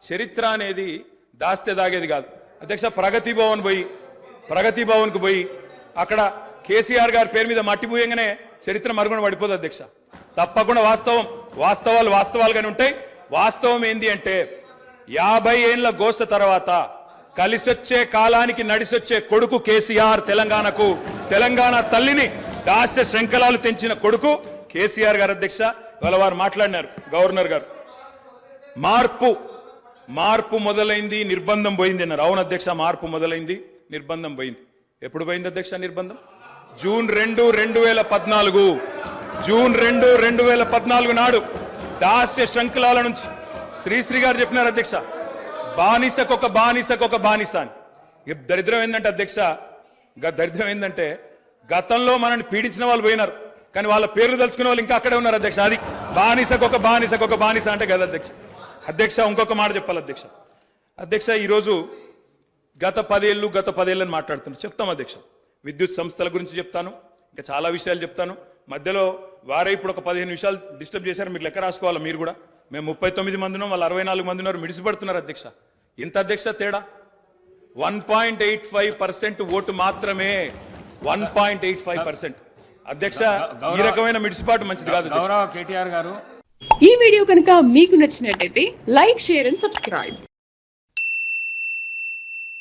చరిత్ర అనేది దాస్తే దాగేది కాదు అధ్యక్ష. ప్రగతి భవన్కు పోయి అక్కడ కేసీఆర్ గారి పేరు మీద మట్టి పూయంగానే చరిత్ర మరుగున పడిపోదు అధ్యక్ష. తప్పకుండా వాస్తవాలుగానే ఉంటాయి. వాస్తవం ఏంది అంటే 50 ఏళ్ల గోస తర్వాత కలిసొచ్చే కాలానికి నడిసొచ్చే కొడుకు కేసీఆర్. తెలంగాణ తల్లిని దాస్య శృంఖలాలు తెంచిన కొడుకు కేసీఆర్ గారు అధ్యక్ష. ఇవాళ వారు మాట్లాడినారు గవర్నర్ గారు. మార్పు మొదలైంది, నిర్బంధం పోయింది అన్నారు. అవును అధ్యక్ష, మార్పు మొదలైంది, నిర్బంధం పోయింది. ఎప్పుడు పోయింది అధ్యక్ష నిర్బంధం? జూన్ 2, 2014 నాడు దాస్య శృంఖలాల నుంచి శ్రీశ్రీ గారు చెప్పినారు అధ్యక్ష, బానిసకొక బానిస అని. దరిద్రం ఏంటంటే అధ్యక్ష, దరిద్రం ఏంటంటే గతంలో మనల్ని పీడించిన వాళ్ళు పోయినారు, కానీ వాళ్ళ పేర్లు తలుచుకునే వాళ్ళు ఇంకా అక్కడే ఉన్నారు అధ్యక్ష. అది బానిసకొక బానిస అంటే కదా అధ్యక్ష. ఇంకొక మాట చెప్పాలి అధ్యక్ష. ఈరోజు గత 10 ఏళ్ళని మాట్లాడుతున్నాను. చెప్తాం అధ్యక్ష. విద్యుత్ సంస్థల గురించి చెప్తాను, ఇంకా చాలా విషయాలు చెప్తాను. మధ్యలో వారే ఇప్పుడు ఒక 15 నిమిషాలు డిస్టర్బ్ చేశారు. మీరు లెక్క రాసుకోవాలి. మీరు కూడా మేము 39 మంది ఉన్నాం, వాళ్ళు 64 మంది ఉన్నారు. మిడిసిపడుతున్నారు అధ్యక్ష. ఇంత అధ్యక్ష తేడా 1.85% ఓటు మాత్రమే. 1.85% అధ్యక్ష. ఈ రకమైన మిడిసిపాటు మంచిది కాదు. గౌరవ కేటీఆర్ గారు, ఈ వీడియో కనుక మీకు నచ్చినట్లయితే లైక్, షేర్ అండ్ సబ్స్క్రైబ్.